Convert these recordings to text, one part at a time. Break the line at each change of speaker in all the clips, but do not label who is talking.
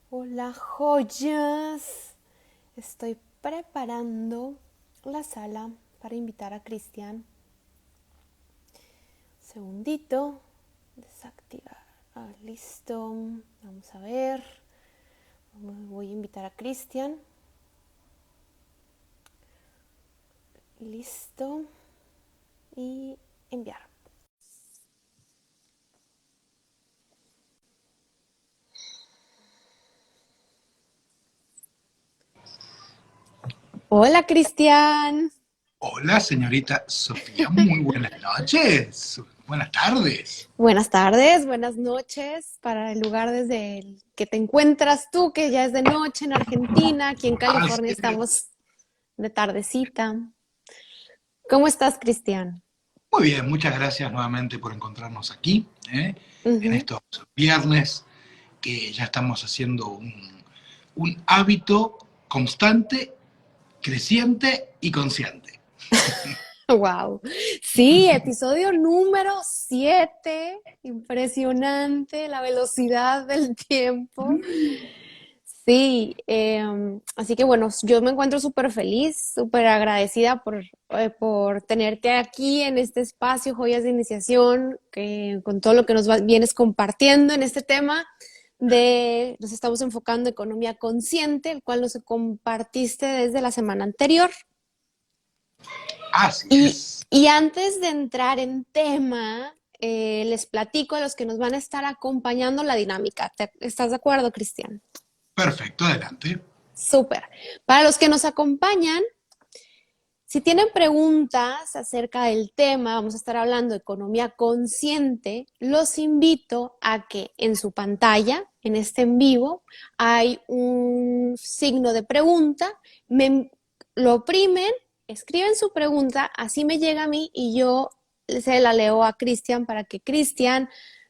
Hola, joyas. Estoy preparando la sala para invitar a Cristian. Segundito. Desactivar. Listo. Vamos a ver. Voy a invitar a Cristian. Listo. Y enviar. Hola, Cristian.
Hola, señorita Sofía, muy buenas noches, buenas tardes.
Buenas tardes, buenas noches para el lugar desde el que te encuentras tú, que ya es de noche en Argentina. Aquí en
Así
California
es.
estamos de tardecita. ¿Cómo estás, Cristian?
Muy bien, muchas gracias nuevamente por encontrarnos aquí, en
Ujú.
estos viernes que ya estamos haciendo un hábito constante, creciente y consciente.
Wow. Sí, episodio número 7. Impresionante la velocidad del tiempo. Sí, así que bueno, yo me encuentro súper feliz, súper agradecida por tenerte aquí en este espacio, Joyas de Iniciación, que, con todo lo que vienes compartiendo en este tema nos estamos enfocando en economía consciente, el cual nos compartiste desde la semana anterior.
Así
Y,
es.
y antes de entrar en tema, les platico a los que nos van a estar acompañando la dinámica. ¿Estás de acuerdo, Cristian?
Perfecto, adelante.
Súper. Para los que nos acompañan, si tienen preguntas acerca del tema, vamos a estar hablando de economía consciente, los invito a que en su pantalla, en este en vivo, hay un signo de pregunta, lo oprimen, escriben su pregunta, así me llega a mí y yo se la leo a Cristian para que Cristian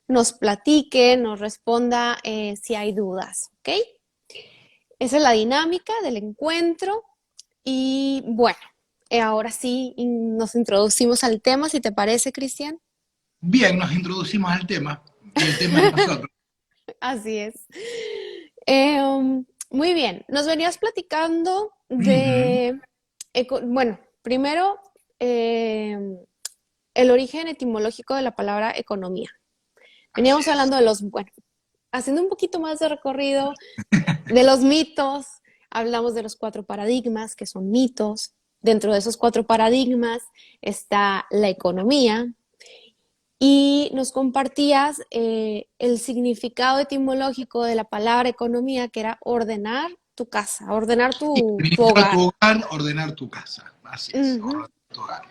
nos platique, nos responda si hay dudas, ¿ok? Esa es la dinámica del encuentro. Y bueno, ahora sí nos introducimos al tema, si te parece, Cristian.
Bien, nos introducimos al tema y el tema es nosotros.
Así es. Muy bien, nos venías platicando
Ujú.
bueno, primero, el origen etimológico de la palabra economía.
Así
Veníamos
es.
hablando de bueno, haciendo un poquito más de recorrido de los mitos, hablamos de los 4 paradigmas, que son mitos. Dentro de esos 4 paradigmas está la economía y nos compartías el significado etimológico de la palabra economía, que era ordenar tu casa, ordenar tu
Administrar tu
hogar.
hogar, ordenar tu casa. Así es,
Ujú.
ordenar tu hogar.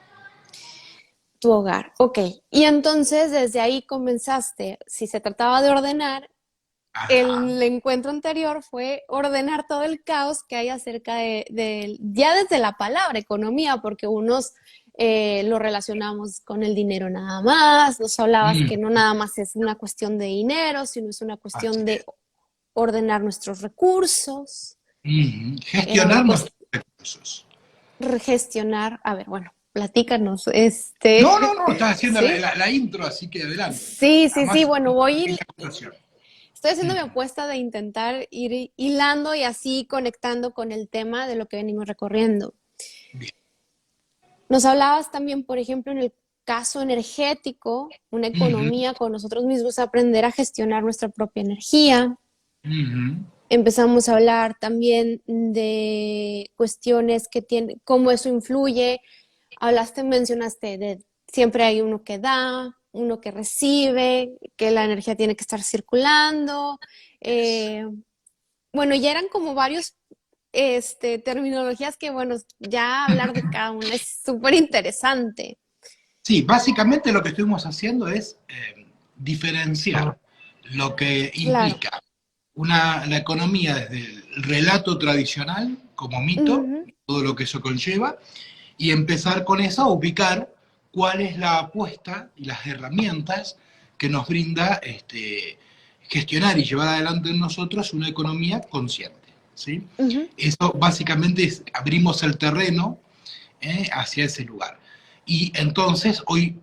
Tu hogar, ok. Y entonces desde ahí comenzaste, si se trataba de ordenar,
Ajá.
el encuentro anterior fue ordenar todo el caos que hay acerca ya desde la palabra economía, porque unos lo relacionamos con el dinero nada más, nos hablabas
Mm,
que no nada más es una cuestión de dinero, sino es una
así
cuestión de
es.
ordenar nuestros recursos,
Gestionar nuestros recursos.
gestionar, a ver, bueno, platícanos,
No, no, no, estás haciendo la,
¿sí?
la- la intro, así que adelante.
Sí, sí, sí,
Además,
bueno,
una pequeña acotación.
estoy haciendo mi
Ujú.
apuesta de intentar ir hilando y así conectando con el tema de lo que venimos recorriendo.
Bien.
Nos hablabas también, por ejemplo, en el caso energético, una
Ujú,
economía con nosotros mismos, aprender a gestionar nuestra propia energía.
ujú.
Empezamos a hablar también de cuestiones que tienen, cómo eso influye. Mencionaste de siempre hay uno que da, uno que recibe, que la energía tiene que estar circulando.
Es.
Eh, bueno, ya eran como varios terminologías que, bueno, ya hablar de cada una es súper interesante.
Sí, básicamente lo que estuvimos haciendo es diferenciar lo que
Claro.
implica la economía desde el relato tradicional como mito,
Ujú.
todo lo que eso conlleva, y empezar con eso a ubicar cuál es la apuesta y las herramientas que nos brinda gestionar y llevar adelante en nosotros una economía consciente. ¿Sí?
Ujú.
Eso básicamente es, abrimos el terreno hacia ese lugar. Y entonces hoy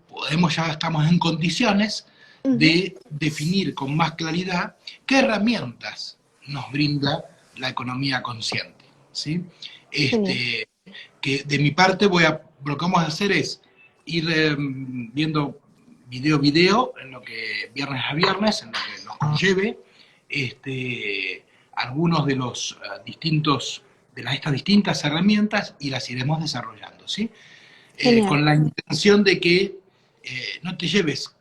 ya estamos en condiciones
Ujú.
de definir con más claridad qué herramientas nos brinda la economía consciente, ¿sí?
Genial.
Que de mi parte lo que vamos a hacer es ir viendo video, en lo que viernes a viernes, en lo que nos conlleve, algunos de los estas distintas herramientas y las iremos desarrollando, ¿sí?
Genial.
Con la intención de que no te lleves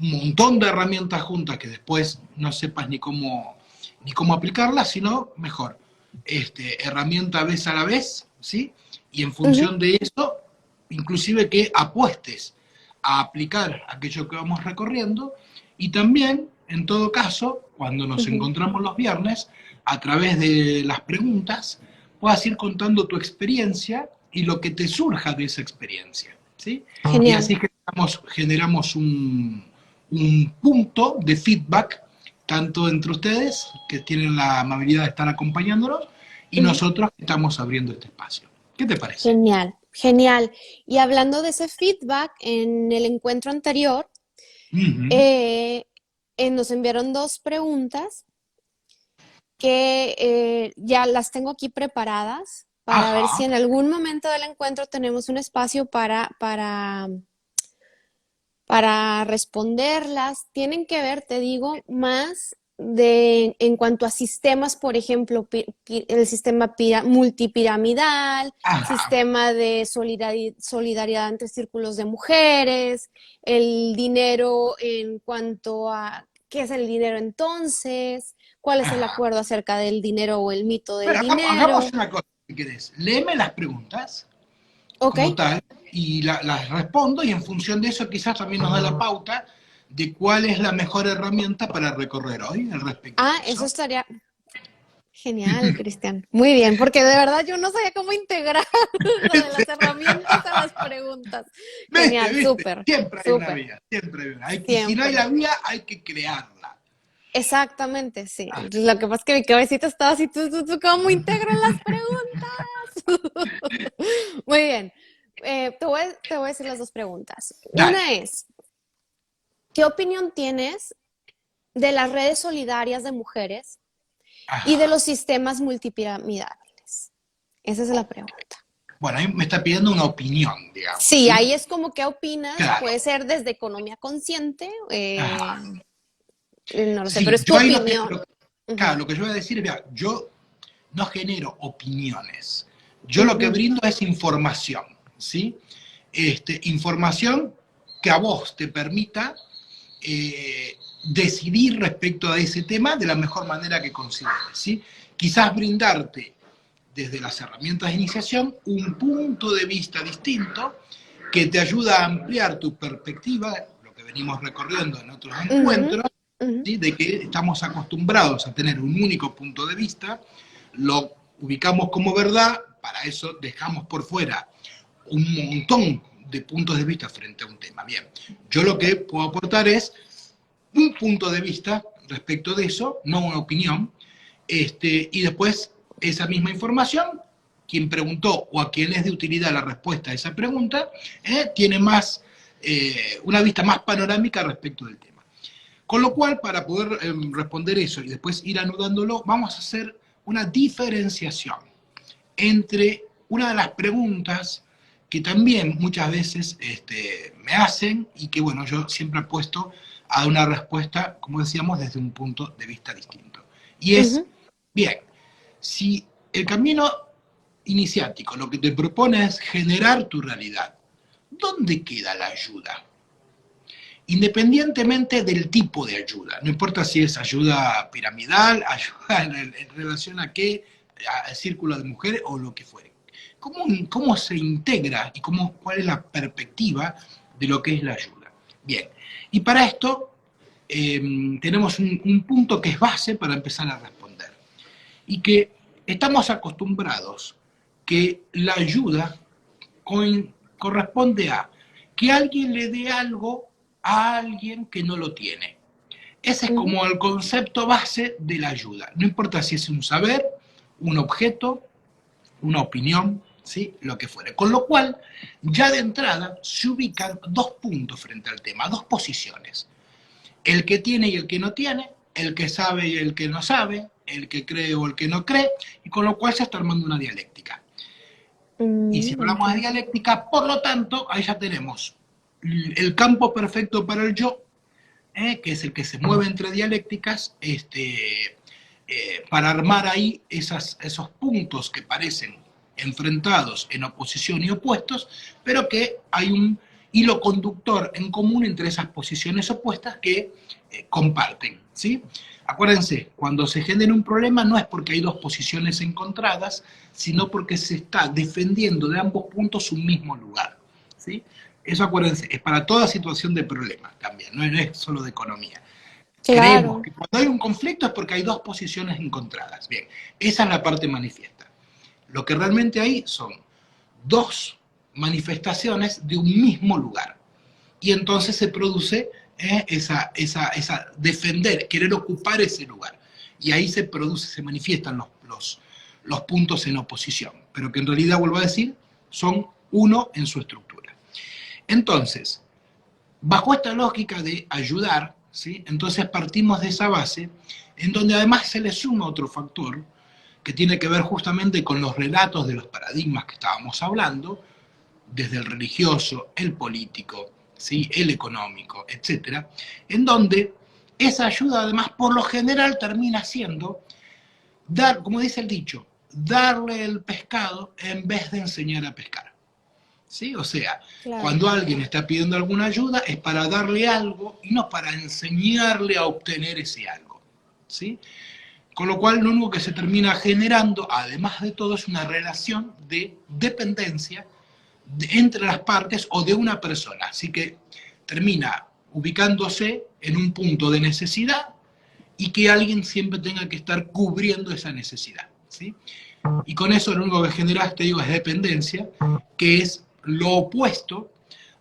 un montón de herramientas juntas que después no sepas ni cómo aplicarlas, sino mejor, herramienta vez a la vez, ¿sí? Y en
Ujú,
función de eso, inclusive que apuestes a aplicar aquello que vamos recorriendo y también, en todo caso, cuando nos
ujú.
encontramos los viernes, a través de las preguntas, puedas ir contando tu experiencia y lo que te surja de esa experiencia, ¿sí? Y
Genial.
así generamos un punto de feedback, tanto entre ustedes, que tienen la amabilidad de estar acompañándonos, y
Ujú.
nosotros que estamos abriendo este espacio. ¿Qué te parece?
Genial, genial. Y hablando de ese feedback, en el encuentro anterior,
Ujú.
eh, nos enviaron dos preguntas que ya las tengo aquí preparadas para ver si
Ajá.
en algún momento del encuentro tenemos un espacio para responderlas. Tienen que ver, te digo, más en cuanto a sistemas, por ejemplo, el sistema multipiramidal,
Ajá.
sistema de solidaridad entre círculos de mujeres, el dinero en cuanto a qué es el dinero entonces, cuál es el
Ajá.
acuerdo acerca del dinero o el mito del
Pero hagamos
dinero.
una cosa, si querés. Léeme las preguntas
Ok.
como tal y las respondo y en función de eso quizás también nos da la pauta de cuál es la mejor herramienta para recorrer hoy al respecto de
Ah, eso
eso.
estaría genial, Cristian. Muy bien, porque de verdad yo no sabía cómo integrar lo de las herramientas a las preguntas.
¿Viste?
Genial,
¿Viste?
súper,
Siempre hay una
súper,
vía, siempre hay una. Y si no hay
siempre.
la vía, hay que crearla.
Exactamente, sí.
Ah,
Lo que pasa es que mi cabecita estaba así, ¿cómo integro las preguntas? Muy bien. Te voy a decir las dos preguntas.
dale.
Una es, ¿qué opinión tienes de las redes solidarias de mujeres y de
Ajá.
los sistemas multipiramidales? Esa es la pregunta.
Bueno, ahí me está pidiendo una opinión, digamos,
Sí,
¿sí?
ahí es como qué opinas,
Claro.
puede ser desde economía consciente,
Ajá.
no lo sé, pero
Sí,
es tu
yo ahí
opinión.
claro,
Ujú,
lo que yo voy a decir es, mira, yo no genero opiniones. Yo lo que
ujú,
brindo es información, ¿sí? Información que a vos te permita decidir respecto a ese tema de la mejor manera que consideres, ¿sí? Quizás brindarte desde las herramientas de iniciación un punto de vista distinto que te ayuda a ampliar tu perspectiva, lo que venimos recorriendo en otros
ujú,
encuentros,
ujú.
¿sí? De que estamos acostumbrados a tener un único punto de vista, lo ubicamos como verdad, para eso dejamos por fuera un montón de puntos de vista frente a un tema. Bien, yo lo que puedo aportar es un punto de vista respecto de eso, no una opinión, y después esa misma información, quien preguntó o a quien es de utilidad la respuesta a esa pregunta, tiene una vista más panorámica respecto del tema. Con lo cual, para poder responder eso y después ir anudándolo, vamos a hacer una diferenciación entre una de las preguntas que también muchas veces me hacen y que, bueno, yo siempre apuesto a una respuesta, como decíamos, desde un punto de vista distinto. Y es,
Ujú,
bien, si el camino iniciático lo que te propone es generar tu realidad, ¿dónde queda la ayuda? Independientemente del tipo de ayuda, no importa si es ayuda piramidal, ayuda en relación a qué, al círculo de mujeres o lo que fuere. ¿Cómo se integra y cuál es la perspectiva de lo que es la ayuda? Bien, y para esto tenemos un punto que es base para empezar a responder y que estamos acostumbrados que la ayuda corresponde a que alguien le dé algo a alguien que no lo tiene. Ese es
ujú,
como el concepto base de la ayuda. No importa si es un saber, un objeto, una opinión, ¿sí? Lo que fuere. Con lo cual, ya de entrada se ubican dos puntos frente al tema, dos posiciones. El que tiene y el que no tiene, el que sabe y el que no sabe, el que cree o el que no cree, y con lo cual se está armando una dialéctica. Y si hablamos de dialéctica, por lo tanto, ahí ya tenemos el campo perfecto para el yo, que es el que se mueve entre dialécticas, para armar ahí esos puntos que parecen enfrentados en oposición y opuestos, pero que hay un hilo conductor en común entre esas posiciones opuestas que comparten, ¿sí? Acuérdense, cuando se genera un problema no es porque hay dos posiciones encontradas, sino porque se está defendiendo de ambos puntos un mismo lugar, ¿sí? Eso, acuérdense, es para toda situación de problema también, no es solo de economía.
Claro.
Creemos que cuando hay un conflicto es porque hay dos posiciones encontradas. Bien, esa es la parte manifiesta. Lo que realmente hay son dos manifestaciones de un mismo lugar. Y entonces se produce esa defender, querer ocupar ese lugar. Y ahí se produce, se manifiestan los puntos en oposición. Pero que en realidad, vuelvo a decir, son uno en su estructura. Entonces, bajo esta lógica de ayudar, ¿sí? Entonces partimos de esa base, en donde además se le suma otro factor, que tiene que ver justamente con los relatos de los paradigmas que estábamos hablando, desde el religioso, el político, ¿sí? El económico, etc., en donde esa ayuda además por lo general termina siendo dar, como dice el dicho, darle el pescado en vez de enseñar a pescar. ¿Sí? O sea, claro, cuando alguien está pidiendo alguna ayuda es para darle algo y no para enseñarle a obtener ese algo, ¿sí? Con lo cual lo único que se termina generando, además de todo, es una relación de dependencia entre las partes o de una persona. Así que termina ubicándose en un punto de necesidad y que alguien siempre tenga que estar cubriendo esa necesidad, ¿sí? Y con eso lo único que genera, te digo, es dependencia, que es lo opuesto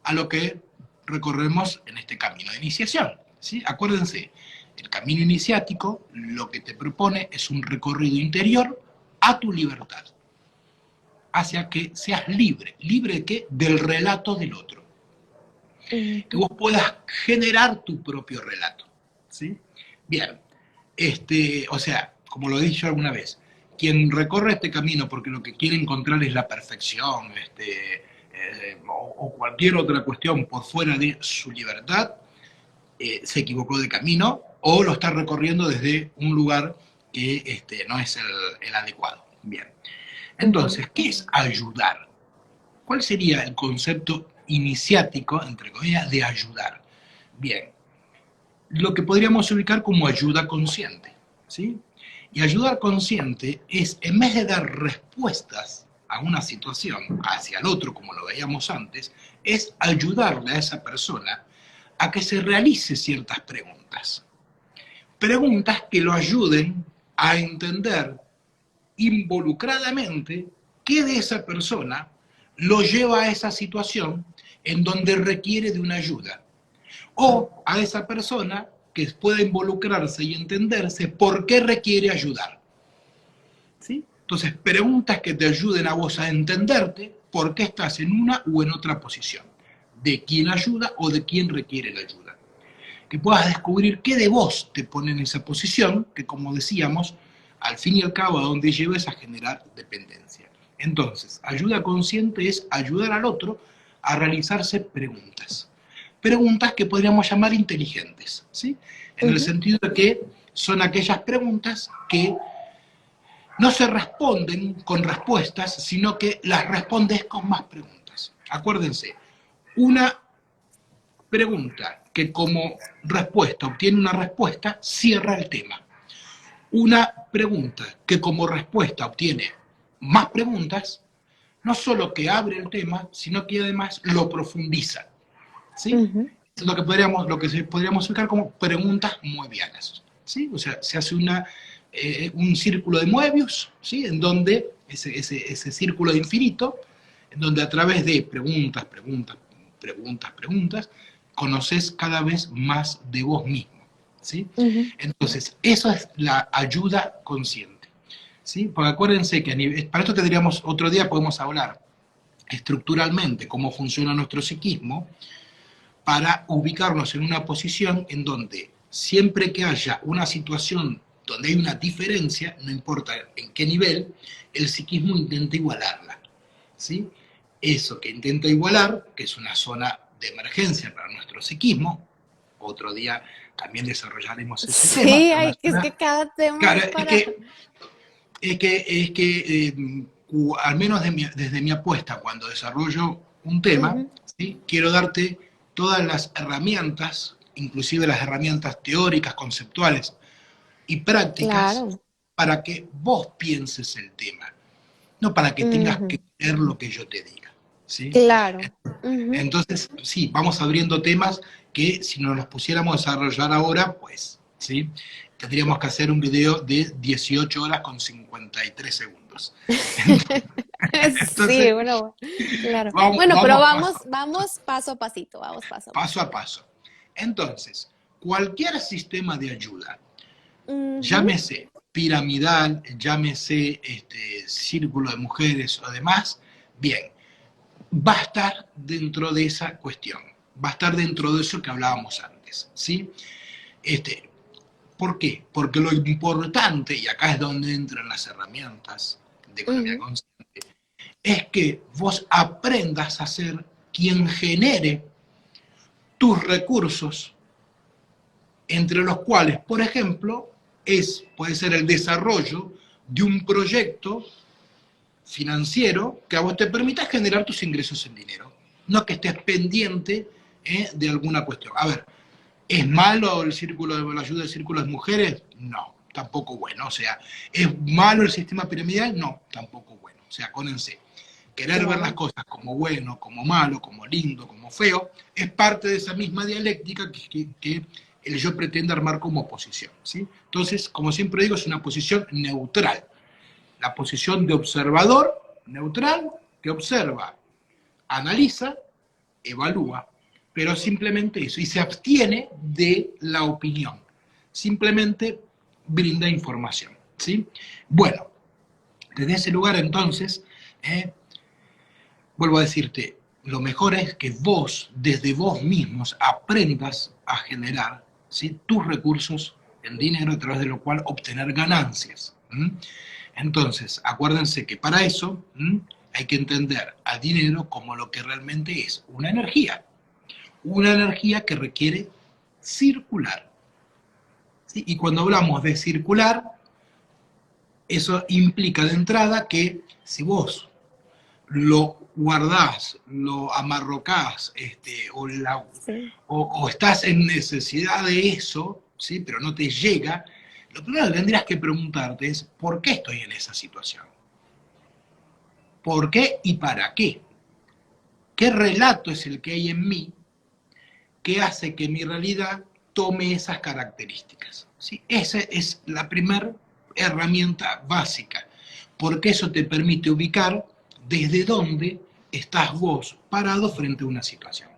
a lo que recorremos en este camino de iniciación, ¿sí? Acuérdense, el camino iniciático lo que te propone es un recorrido interior a tu libertad, hacia que seas libre. ¿Libre de qué? Del relato del otro. Que vos puedas generar tu propio relato, ¿sí? Bien, o sea, como lo he dicho alguna vez, quien recorre este camino porque lo que quiere encontrar es la perfección, o cualquier otra cuestión por fuera de su libertad, se equivocó de camino o lo está recorriendo desde un lugar que no es el adecuado. Bien. Entonces, ¿qué es ayudar? ¿Cuál sería el concepto iniciático, entre comillas, de ayudar? Bien, lo que podríamos ubicar como ayuda consciente, ¿sí? Y ayudar consciente es, en vez de dar respuestas a una situación hacia el otro, como lo veíamos antes, es ayudarle a esa persona a que se realice ciertas preguntas. Preguntas que lo ayuden a entender involucradamente qué de esa persona lo lleva a esa situación en donde requiere de una ayuda. O a esa persona que pueda involucrarse y entenderse por qué requiere ayudar. ¿Sí? Entonces, preguntas que te ayuden a vos a entenderte por qué estás en una u en otra posición. De quién ayuda o de quién requiere la ayuda. Que puedas descubrir qué de vos te pone en esa posición, que como decíamos, al fin y al cabo a donde lleves a generar dependencia. Entonces, ayuda consciente es ayudar al otro a realizarse preguntas. Preguntas que podríamos llamar inteligentes, ¿sí? En el sentido de que son aquellas preguntas que no se responden con respuestas, sino que las respondes con más preguntas. Acuérdense, una pregunta que como respuesta obtiene una respuesta, cierra el tema. Una pregunta que como respuesta obtiene más preguntas, no solo que abre el tema, sino que además lo profundiza, ¿sí? Es lo que podríamos ubicar como preguntas moebianas, ¿sí? O sea, se hace un círculo de Moebius, ¿sí? En donde ese círculo de infinito, en donde a través de preguntas, conoces cada vez más de vos mismo, ¿sí? Entonces, eso es la ayuda consciente, ¿sí? Porque acuérdense que para esto tendríamos, otro día podemos hablar estructuralmente cómo funciona nuestro psiquismo, para ubicarnos en una posición en donde siempre que haya una situación donde hay una diferencia, no importa en qué nivel, el psiquismo intenta igualarla, ¿sí? Eso que intenta igualar, que es una zona de emergencia para nuestro psiquismo, otro día también desarrollaremos ese tema,
Sí,
pero una
es que
zona,
cada tema
claro,
es para...
al menos desde mi apuesta, cuando desarrollo un tema,
Ujú,
¿sí? Quiero darte todas las herramientas, inclusive las herramientas teóricas, conceptuales y prácticas,
claro.
para que vos pienses el tema, no para que tengas que
Ujú,
creer lo que yo te diga, ¿sí?
claro. Ujú.
Entonces, sí, vamos abriendo temas que si nos los pusiéramos a desarrollar ahora, pues, ¿sí? Tendríamos que hacer un video de 18 horas con 53 segundos.
Sí,
Entonces,
bueno, claro.
vamos,
Bueno, pero
vamos paso,
vamos paso a pasito, vamos paso a paso.
paso a paso. Entonces, cualquier sistema de ayuda,
Ujú,
llámese piramidal, llámese círculo de mujeres o demás, bien, va a estar dentro de esa cuestión, va a estar dentro de eso que hablábamos antes, ¿sí? Este, ¿Por qué? Porque lo importante, y acá es donde entran las herramientas de economía
ujú,
consciente, es que vos aprendas a ser quien genere tus recursos, entre los cuales, por ejemplo, puede ser el desarrollo de un proyecto financiero que a vos te permita generar tus ingresos en dinero, no que estés pendiente de alguna cuestión. A ver, ¿es malo el círculo de la ayuda del círculo de mujeres? No, tampoco bueno. O sea, ¿es malo el sistema piramidal? No, tampoco bueno. O sea, acuérdense, querer ver las
claro.
cosas como bueno, como malo, como lindo, como feo, es parte de esa misma dialéctica que el yo pretende armar como oposición, ¿sí? Entonces, como siempre digo, es una posición neutral, la posición de observador neutral que observa, analiza, evalúa, pero simplemente eso, y se abstiene de la opinión, simplemente brinda información, ¿sí? Bueno, desde ese lugar entonces, vuelvo a decirte, lo mejor es que vos, desde vos mismos, aprendas a generar, ¿sí?, tus recursos en dinero a través de lo cual obtener ganancias. Entonces, acuérdense que para eso hay que entender al dinero como lo que realmente es, una energía que requiere circular, ¿sí? Y cuando hablamos de circular, eso implica de entrada que si vos lo guardás, lo amarrocás,
Sí,
o estás en necesidad de eso, ¿sí?, pero no te llega, lo primero que tendrías que preguntarte es, ¿por qué estoy en esa situación? ¿Por qué y para qué? ¿Qué relato es el que hay en mí que hace que mi realidad tome esas características? ¿Sí? Esa es la primera herramienta básica, porque eso te permite ubicar desde dónde estás vos parado frente a una situación.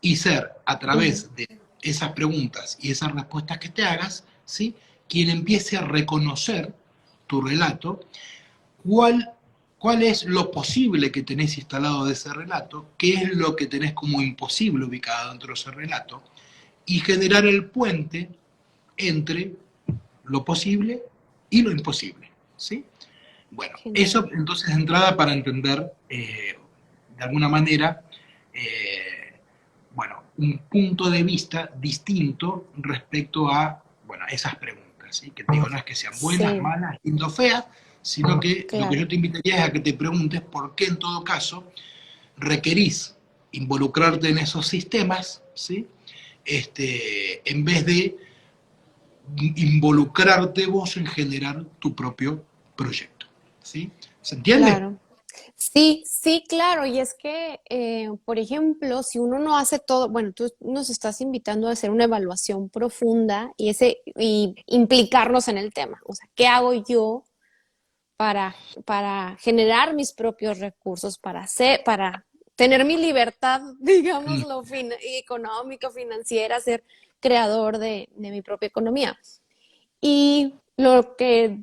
Y ser, a
ujú,
través de esas preguntas y esas respuestas que te hagas, ¿sí?, quien empiece a reconocer tu relato, cuál, cuál es lo posible que tenés instalado de ese relato, qué es lo que tenés como imposible ubicado dentro de ese relato, y generar el puente entre lo posible y lo imposible, ¿sí? Bueno,
genial.
eso entonces de entrada para entender de alguna manera, bueno, un punto de vista distinto respecto a, bueno, esas preguntas, ¿sí? Que te digo, no es que sean buenas,
Sí,
malas, lindo, feas, sino que lo que yo
claro.
te invitaría es a que te preguntes por qué en todo caso requerís involucrarte en esos sistemas, ¿sí? En vez de involucrarte vos en generar tu propio proyecto, ¿sí? ¿Se entiende?
Claro. Sí, sí, claro. Y es que, por ejemplo, si uno no hace todo, bueno, tú nos estás invitando a hacer una evaluación profunda y implicarnos en el tema. O sea, ¿qué hago yo para generar mis propios recursos, para tener mi libertad,
Mm,
digámoslo, económica, financiera, ser creador de mi propia economía? Y lo que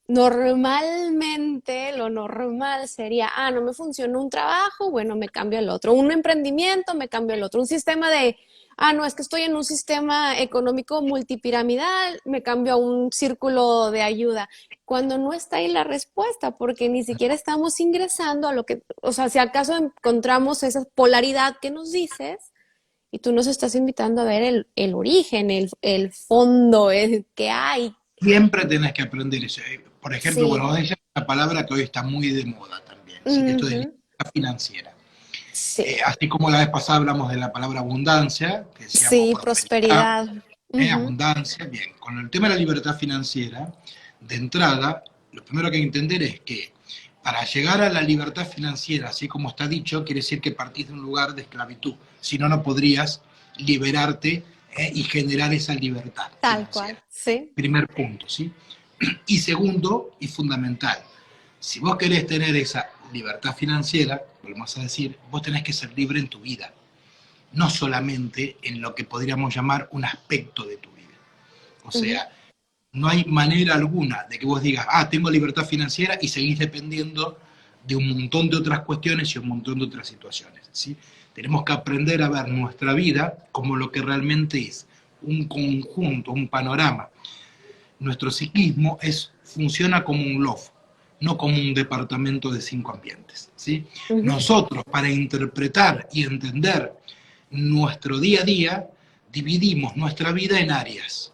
normalmente lo normal sería, no me funcionó un trabajo, bueno, me cambio al otro. Un emprendimiento, me cambio al otro. Un sistema de, no, es que estoy en un sistema económico multipiramidal, me cambio a un círculo de ayuda. Cuando no está ahí la respuesta, porque ni siquiera estamos ingresando a lo que, o sea, si acaso encontramos esa polaridad que nos dices, y tú nos estás invitando a ver el origen, el fondo, el que hay.
Siempre tenés que aprender eso. Por ejemplo, bueno,
Sí.
vos decías una palabra que hoy está muy de moda también, ¿sí? Esto de
Ujú.
libertad financiera.
Sí.
Así como la vez pasada hablamos de la palabra abundancia, que decíamos
Sí,
prosperidad,
prosperidad. Ujú.
abundancia, bien. Con el tema de la libertad financiera, de entrada, lo primero que hay que entender es que para llegar a la libertad financiera, así como está dicho, quiere decir que partís de un lugar de esclavitud. Si no, no podrías liberarte y generar esa libertad
Tal cual,
financiera.
sí.
Primer punto, ¿sí? Y segundo, y fundamental, si vos querés tener esa libertad financiera, volvemos a decir, vos tenés que ser libre en tu vida, no solamente en lo que podríamos llamar un aspecto de tu vida. O
Ujú.
sea, no hay manera alguna de que vos digas, tengo libertad financiera y seguís dependiendo de un montón de otras cuestiones y un montón de otras situaciones, ¿sí? Tenemos que aprender a ver nuestra vida como lo que realmente es, un conjunto, un panorama. Nuestro psiquismo funciona como un loft, no como un departamento de 5 ambientes, ¿sí?
Ujú.
Nosotros, para interpretar y entender nuestro día a día, dividimos nuestra vida en áreas,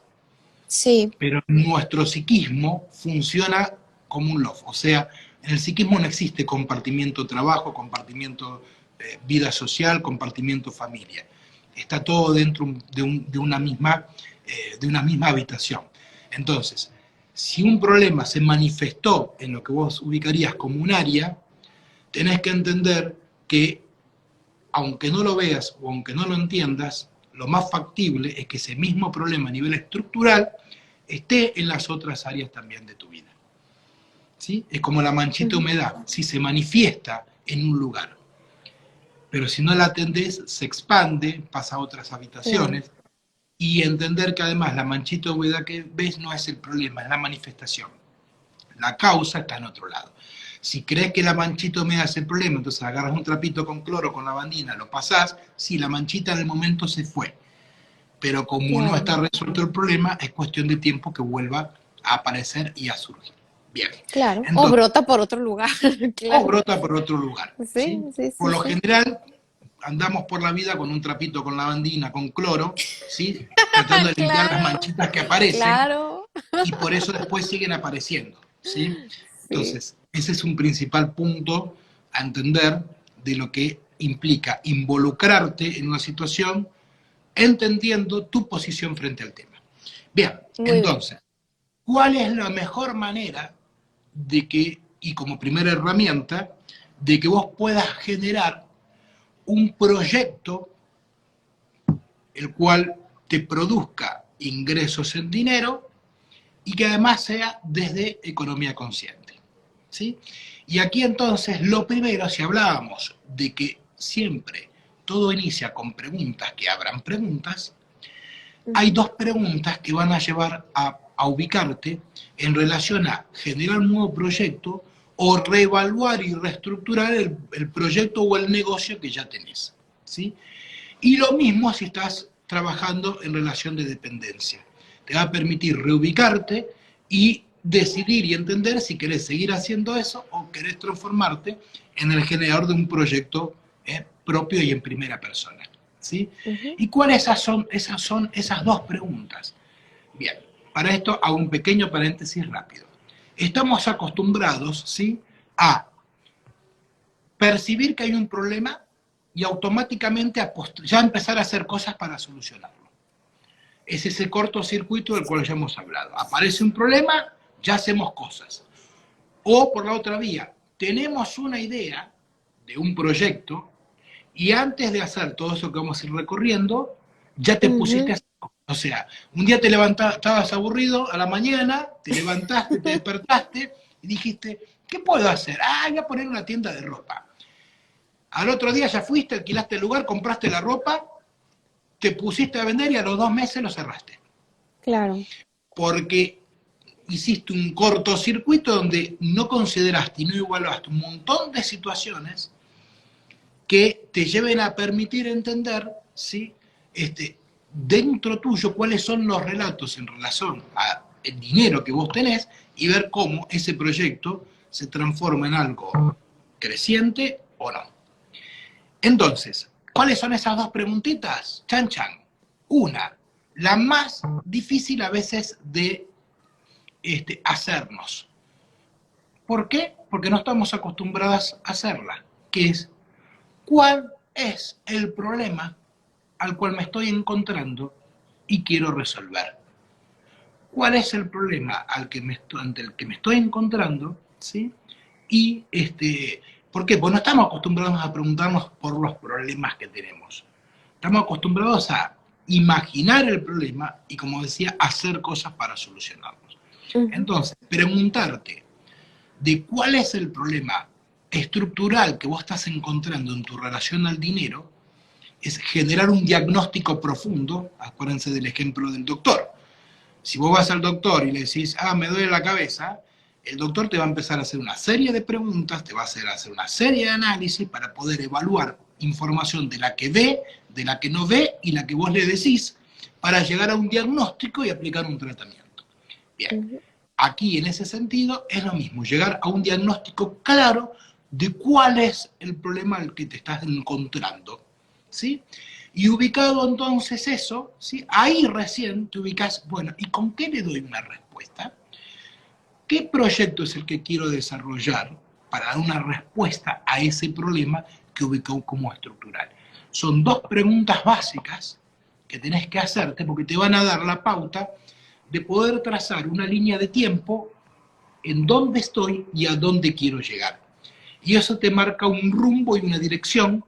Sí.
pero nuestro psiquismo funciona como un loft, o sea, en el psiquismo no existe compartimiento trabajo, compartimiento vida social, compartimiento familia. Está todo dentro de una misma habitación. Entonces, si un problema se manifestó en lo que vos ubicarías como un área, tenés que entender que, aunque no lo veas o aunque no lo entiendas, lo más factible es que ese mismo problema a nivel estructural esté en las otras áreas también de tu vida. ¿Sí? Es como la manchita de
Ujú.
humedad, si se manifiesta en un lugar, pero si no la atendés, se expande, pasa a otras
Claro.
habitaciones, y entender que además la manchita de humedad que ves no es el problema, es la manifestación. La causa está en otro lado. Si crees que la manchita húmeda es el problema, entonces agarras un trapito con cloro, con lavandina, lo pasás, sí, la manchita en el momento se fue, pero como no
Claro.
está resuelto el problema, es cuestión de tiempo que vuelva a aparecer y a surgir. Bien,
Claro. O
entonces,
brota por otro lugar.
o
Claro.
brota por otro lugar,
Sí,
¿sí?
sí,
Por
sí,
lo
sí.
general, andamos por la vida con un trapito con lavandina, con cloro, ¿sí? Tratando de limpiar las
Claro.
manchitas que aparecen,
Claro.
y por eso después siguen apareciendo, ¿sí?
Sí.
Entonces, ese es un principal punto a entender de lo que implica involucrarte en una situación entendiendo tu posición frente al tema. Bien,
Muy bien.
entonces, ¿cuál es la mejor manera de que, y como primera herramienta, de que vos puedas generar un proyecto el cual te produzca ingresos en dinero y que además sea desde economía consciente? ¿Sí? Y aquí entonces lo primero, si hablábamos de que siempre todo inicia con preguntas que abran preguntas, hay
Ujú.
dos preguntas que van a llevar a ubicarte en relación a generar un nuevo proyecto o reevaluar y reestructurar el proyecto o el negocio que ya tenés, ¿sí? Y lo mismo si estás trabajando en relación de dependencia. Te va a permitir reubicarte y decidir y entender si querés seguir haciendo eso o querés transformarte en el generador de un proyecto propio y en primera persona, ¿sí?
Ujú.
¿Y cuáles son esas dos preguntas? Bien, para esto hago un pequeño paréntesis rápido. Estamos acostumbrados, ¿sí?, a percibir que hay un problema y automáticamente ya empezar a hacer cosas para solucionarlo. Es ese cortocircuito del cual ya hemos hablado. Aparece un problema, ya hacemos cosas. O por la otra vía, tenemos una idea de un proyecto y antes de hacer todo eso que vamos a ir recorriendo, ya te pusiste a
Ujú.
hacer. O sea, un día te levantaste, estabas aburrido a la mañana, te levantaste, te despertaste y dijiste, ¿qué puedo hacer? Voy a poner una tienda de ropa. Al otro día ya fuiste, alquilaste el lugar, compraste la ropa, te pusiste a vender y a los 2 meses lo cerraste.
Claro.
Porque hiciste un cortocircuito donde no consideraste y no evaluaste un montón de situaciones que te lleven a permitir entender, ¿sí? Dentro tuyo cuáles son los relatos en relación al dinero que vos tenés y ver cómo ese proyecto se transforma en algo creciente o no. Entonces, ¿cuáles son esas dos preguntitas? Chan, chan. Una, la más difícil a veces de hacernos. ¿Por qué? Porque no estamos acostumbradas a hacerla, que es, ¿cuál es el problema al cual me estoy encontrando y quiero resolver? ¿Cuál es el problema ante el que me estoy encontrando? ¿Sí? Y, ¿por qué? Porque no estamos acostumbrados a preguntarnos por los problemas que tenemos. Estamos acostumbrados a imaginar el problema y, como decía, hacer cosas para solucionarlos. Entonces, preguntarte de cuál es el problema estructural que vos estás encontrando en tu relación al dinero es generar un diagnóstico profundo. Acuérdense del ejemplo del doctor. Si vos vas al doctor y le decís, me duele la cabeza, el doctor te va a empezar a hacer una serie de preguntas, te va a hacer una serie de análisis para poder evaluar información de la que ve, de la que no ve y la que vos le decís, para llegar a un diagnóstico y aplicar un tratamiento. Bien, aquí en ese sentido es lo mismo, llegar a un diagnóstico claro de cuál es el problema al que te estás encontrando, ¿sí? Y ubicado entonces eso, ¿sí? Ahí recién te ubicas, bueno, ¿y con qué le doy una respuesta? ¿Qué proyecto es el que quiero desarrollar para dar una respuesta a ese problema que ubico como estructural? Son dos preguntas básicas que tenés que hacerte porque te van a dar la pauta de poder trazar una línea de tiempo en dónde estoy y a dónde quiero llegar. Y eso te marca un rumbo y una dirección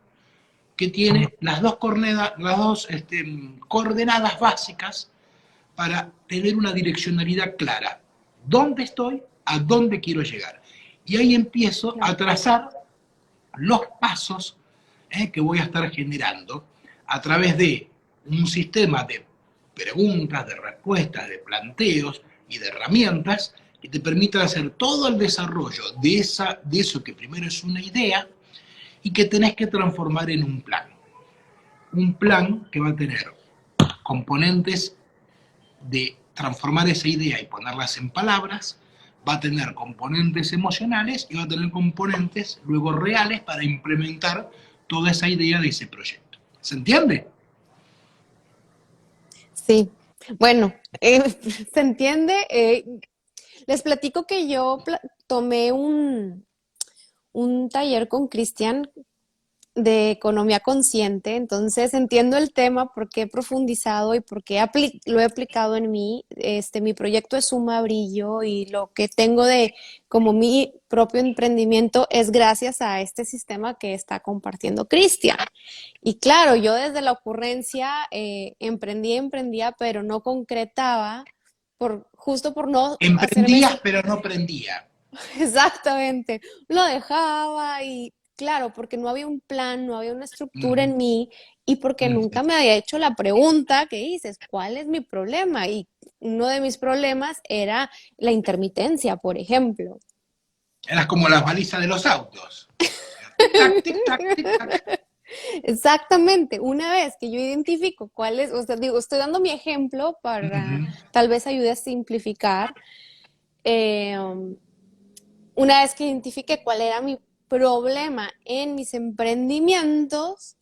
que tiene las dos coordenadas básicas para tener una direccionalidad clara. ¿Dónde estoy? ¿A dónde quiero llegar? Y ahí empiezo a trazar los pasos que voy a estar generando a través de un sistema de preguntas, de respuestas, de planteos y de herramientas que te permitan hacer todo el desarrollo de eso que primero es una idea y que tenés que transformar en un plan. Un plan que va a tener componentes de transformar esa idea y ponerlas en palabras, va a tener componentes emocionales y va a tener componentes luego reales para implementar toda esa idea de ese proyecto. ¿Se entiende?
Sí, bueno, se entiende. Les platico que yo tomé un taller con Cristian de economía consciente, entonces entiendo el tema porque he profundizado y porque lo he aplicado en mí. Mi proyecto es Suma Brillo y lo que tengo de como mi propio emprendimiento es gracias a este sistema que está compartiendo Cristian. Y claro, yo desde la ocurrencia emprendía, pero no concretaba justo por no hacerme...
Emprendías, pero no prendía.
Exactamente, lo dejaba y claro, porque no había un plan, no había una estructura en mí y porque nunca me había hecho la pregunta que dices, ¿cuál es mi problema? Y uno de mis problemas era la intermitencia, por ejemplo.
Eras como las balizas de los autos. Tic-tac, tic-tac, tic-tac.
Exactamente, una vez que yo identifico cuál es, o sea, digo, estoy dando mi ejemplo para tal vez ayude a simplificar. Una vez que identifiqué cuál era mi problema en mis emprendimientos,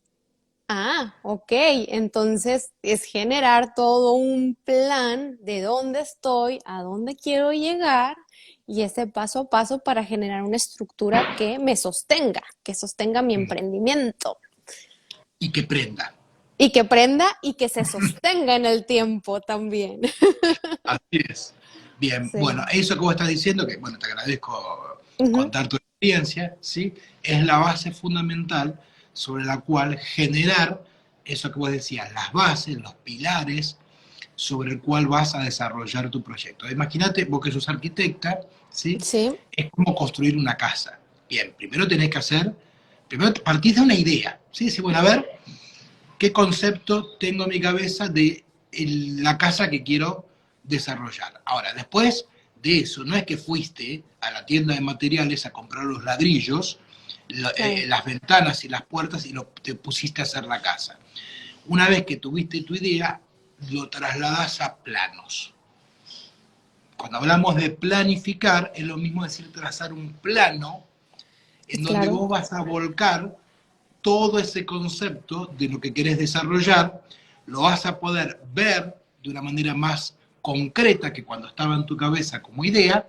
ok, entonces es generar todo un plan de dónde estoy, a dónde quiero llegar y ese paso a paso para generar una estructura que sostenga mi emprendimiento.
Y que prenda.
Y que prenda y que se sostenga en el tiempo también.
Así es. Bien,
Sí.
bueno, eso que vos estás diciendo, que bueno, te agradezco contar tu experiencia, ¿sí? Es la base fundamental sobre la cual generar eso que vos decías, las bases, los pilares sobre el cual vas a desarrollar tu proyecto. Imagínate, vos que sos arquitecta, ¿sí?
Sí.
Es como construir una casa. Bien, primero partís de una idea, ¿sí? Decís, bueno, a ver, ¿qué concepto tengo en mi cabeza de la casa que quiero desarrollar? Ahora, después de eso. No es que fuiste a la tienda de materiales a comprar los ladrillos, las ventanas y las puertas y te pusiste a hacer la casa. Una vez que tuviste tu idea, lo trasladas a planos. Cuando hablamos de planificar, es lo mismo decir trazar un plano en donde vos vas a volcar todo ese concepto de lo que querés desarrollar, lo vas a poder ver de una manera más concreta que cuando estaba en tu cabeza como idea,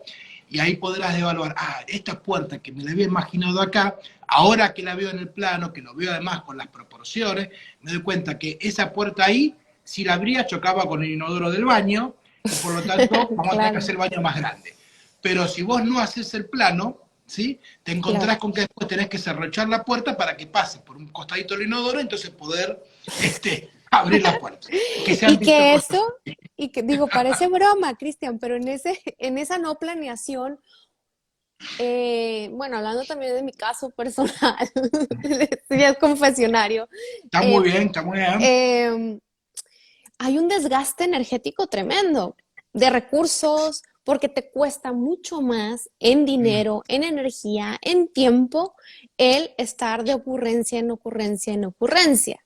y ahí podrás evaluar, esta puerta que me la había imaginado acá, ahora que la veo en el plano, que lo veo además con las proporciones, me doy cuenta que esa puerta ahí, si la abría, chocaba con el inodoro del baño, y por lo tanto vamos a tener que hacer el baño más grande. Pero si vos no haces el plano, ¿sí? Te encontrás con que después tenés que cerrochar la puerta para que pase por un costadito del inodoro, entonces poder abrir la puerta.
Y que eso, y que digo, parece broma, Cristian, pero en esa no planeación, bueno, hablando también de mi caso personal, ya es confesionario.
Está muy bien, está muy bien.
Hay un desgaste energético tremendo de recursos, porque te cuesta mucho más en dinero, en energía, en tiempo, el estar de ocurrencia en ocurrencia en ocurrencia.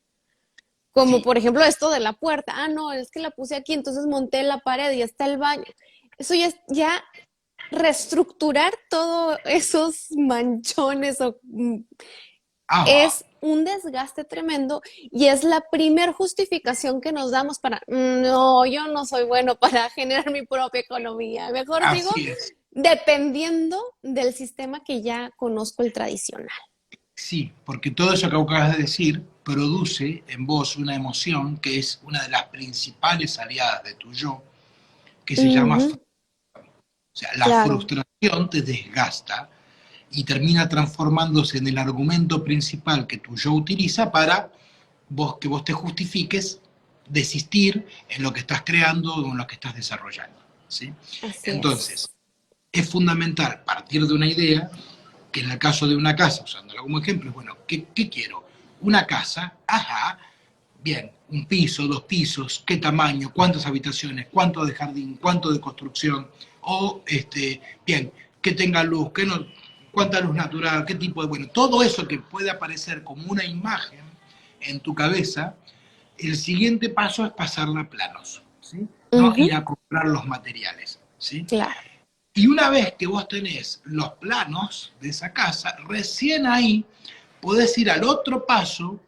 Como por ejemplo esto de la puerta. No, es que la puse aquí, entonces monté la pared y está el baño. Eso ya reestructurar todos esos manchones es un desgaste tremendo y es la primer justificación que nos damos para, no, yo no soy bueno para generar mi propia economía. Mejor digo, dependiendo del sistema que ya conozco, el tradicional.
Sí, porque todo eso que acabas de decir produce en vos una emoción que es una de las principales aliadas de tu yo, que se llama frustración. O sea, la frustración te desgasta y termina transformándose en el argumento principal que tu yo utiliza para que vos te justifiques desistir en lo que estás creando o en lo que estás desarrollando, ¿sí? Entonces, es fundamental partir de una idea, que en el caso de una casa, usándola como ejemplo, bueno, ¿qué quiero? Una casa, bien, un piso, 2 pisos, ¿qué tamaño? ¿Cuántas habitaciones? ¿Cuánto de jardín? ¿Cuánto de construcción? O, bien, que tenga luz, que no, cuánta luz natural, qué tipo de... Bueno, todo eso que puede aparecer como una imagen en tu cabeza, el siguiente paso es pasarla a planos, ¿sí? No ir a comprar los materiales, ¿sí?
Claro.
Y una vez que vos tenés los planos de esa casa, recién ahí podés ir al otro paso,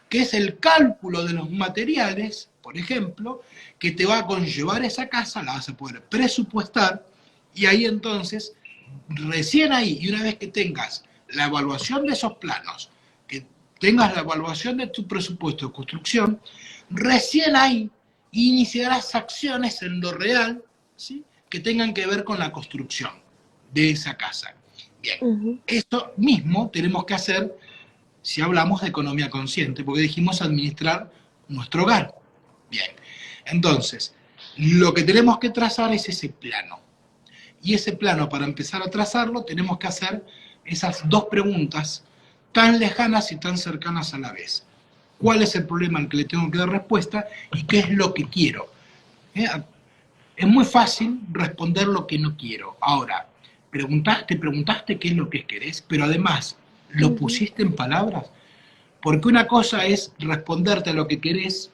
que es el cálculo de los materiales, por ejemplo, que te va a conllevar esa casa, la vas a poder presupuestar, y ahí entonces, recién ahí, y una vez que tengas la evaluación de esos planos, que tengas la evaluación de tu presupuesto de construcción, recién ahí iniciarás acciones en lo real, ¿sí?, que tengan que ver con la construcción de esa casa. Bien, esto mismo tenemos que hacer si hablamos de economía consciente, porque dijimos administrar nuestro hogar. Bien, entonces, lo que tenemos que trazar es ese plano. Y ese plano, para empezar a trazarlo, tenemos que hacer esas dos preguntas tan lejanas y tan cercanas a la vez. ¿Cuál es el problema al que le tengo que dar respuesta y qué es lo que quiero? Es muy fácil responder lo que no quiero. Ahora, preguntaste qué es lo que querés, pero además, ¿lo pusiste en palabras? Porque una cosa es responderte a lo que querés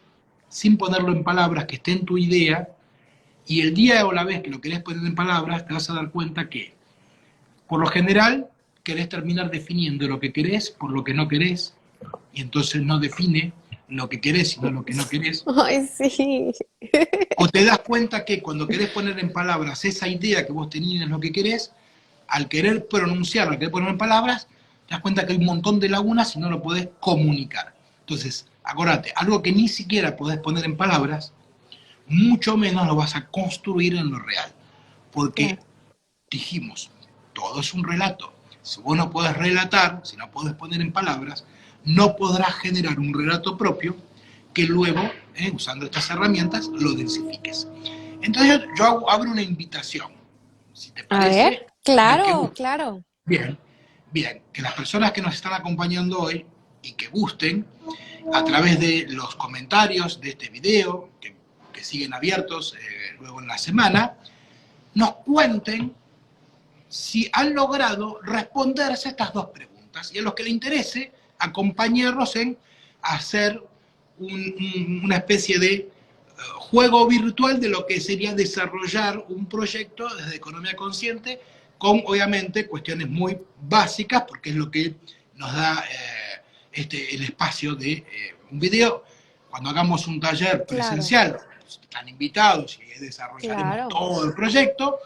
sin ponerlo en palabras, que esté en tu idea, y el día o la vez que lo querés poner en palabras, te vas a dar cuenta que, por lo general, querés terminar definiendo lo que querés por lo que no querés, y entonces no define lo que querés, sino lo que no querés.
Ay, sí.
O te das cuenta que cuando querés poner en palabras esa idea que vos tenías lo que querés, al querer pronunciarlo, al querer ponerlo en palabras, te das cuenta que hay un montón de lagunas y no lo podés comunicar. Entonces, acordate, algo que ni siquiera podés poner en palabras, mucho menos lo vas a construir en lo real. Porque dijimos, todo es un relato. Si vos no podés relatar, si no podés poner en palabras, no podrás generar un relato propio que luego, usando estas herramientas, lo densifiques. Entonces yo abro una invitación, si te parece.
A ver, claro, claro.
Bien, que las personas que nos están acompañando hoy y que gusten, a través de los comentarios de este video, que siguen abiertos luego en la semana, nos cuenten si han logrado responderse estas dos preguntas y a los que les interese acompañarnos en hacer una especie de juego virtual de lo que sería desarrollar un proyecto desde Economía Consciente con, obviamente, cuestiones muy básicas, porque es lo que nos da el espacio de un video. Cuando hagamos un taller presencial, están invitados y desarrollaremos todo el proyecto.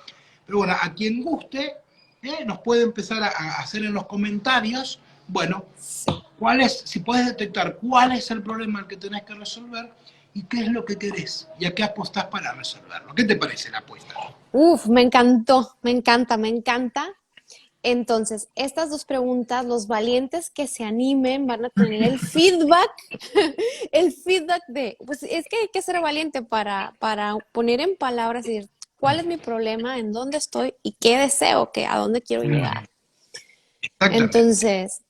Pero bueno, a quien guste, nos puede empezar a hacer en los comentarios, bueno, si puedes detectar cuál es el problema al que tenés que resolver y qué es lo que querés y a qué apostás para resolverlo. ¿Qué te parece la apuesta?
Uf, me encantó, me encanta, me encanta. Entonces, estas dos preguntas, los valientes que se animen van a tener el feedback de, pues es que hay que ser valiente para poner en palabras y decir, ¿cuál es mi problema? ¿En dónde estoy? ¿Y qué deseo? ¿A dónde quiero llegar? Entonces,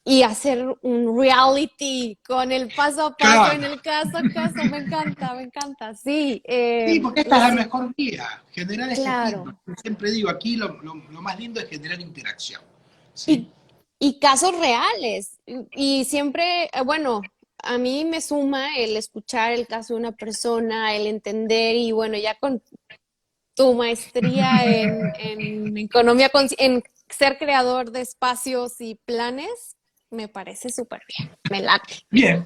y hacer un reality con el paso a paso en el caso a caso, me encanta, sí.
Sí, porque esta es la mejor guía, generar ese feedback. Siempre digo, aquí lo más lindo es generar interacción. ¿Sí?
Y casos reales, y siempre, bueno, a mí me suma el escuchar el caso de una persona, el entender, y bueno, ya con tu maestría en economía, en ser creador de espacios y planes, me parece súper bien, me late.
Bien,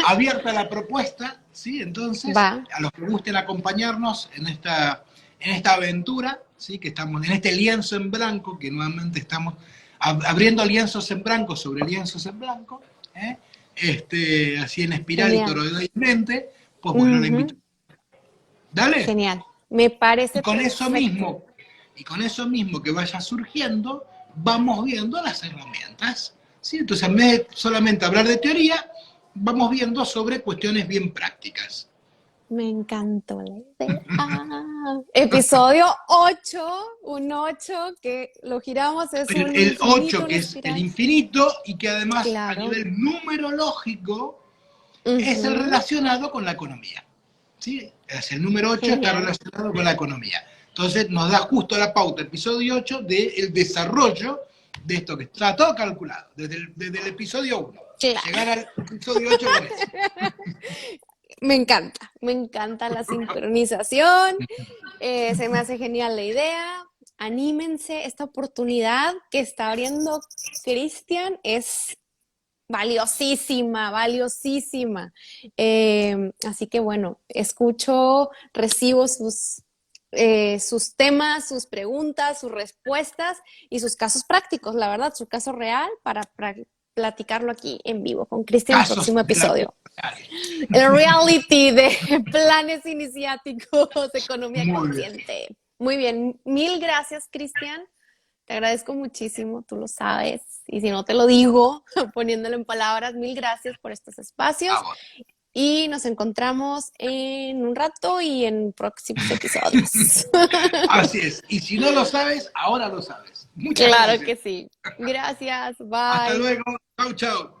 abierta la propuesta, ¿sí? Entonces, a los que gusten acompañarnos en esta aventura, ¿sí? Que estamos en este lienzo en blanco, que nuevamente estamos abriendo lienzos en blanco sobre lienzos en blanco, así en espiral y toroidalmente, pues bueno, la invito. Dale.
Genial, me parece
y con eso mismo que vaya surgiendo, vamos viendo las herramientas. ¿Sí? Entonces, en vez de solamente hablar de teoría, vamos viendo sobre cuestiones bien prácticas.
Me encantó la idea. Episodio 8, un 8 que lo giramos, es
pero
un
el
infinito,
8 que es el infinito y que además a nivel numerológico es el relacionado con la economía. ¿Sí? El número 8 está relacionado con la economía. Entonces nos da justo la pauta, episodio 8, del desarrollo de esto que está todo calculado, desde el episodio 1. Llegar al episodio 8 con eso.
Me encanta la sincronización, se me hace genial la idea. Anímense, esta oportunidad que está abriendo Cristian es valiosísima. Así que bueno, escucho, recibo sus temas, sus preguntas, sus respuestas y sus casos prácticos, la verdad, su caso real para platicarlo aquí en vivo con Cristian en el próximo episodio. El reality de planes iniciáticos, economía consciente. Muy bien, mil gracias, Cristian. Te agradezco muchísimo, tú lo sabes. Y si no te lo digo, poniéndolo en palabras, mil gracias por estos espacios. Y nos encontramos en un rato y en próximos episodios.
Así es. Y si no lo sabes, ahora lo sabes.
Muchas gracias. Claro que sí. Gracias. Bye.
Hasta luego. Chau, chau.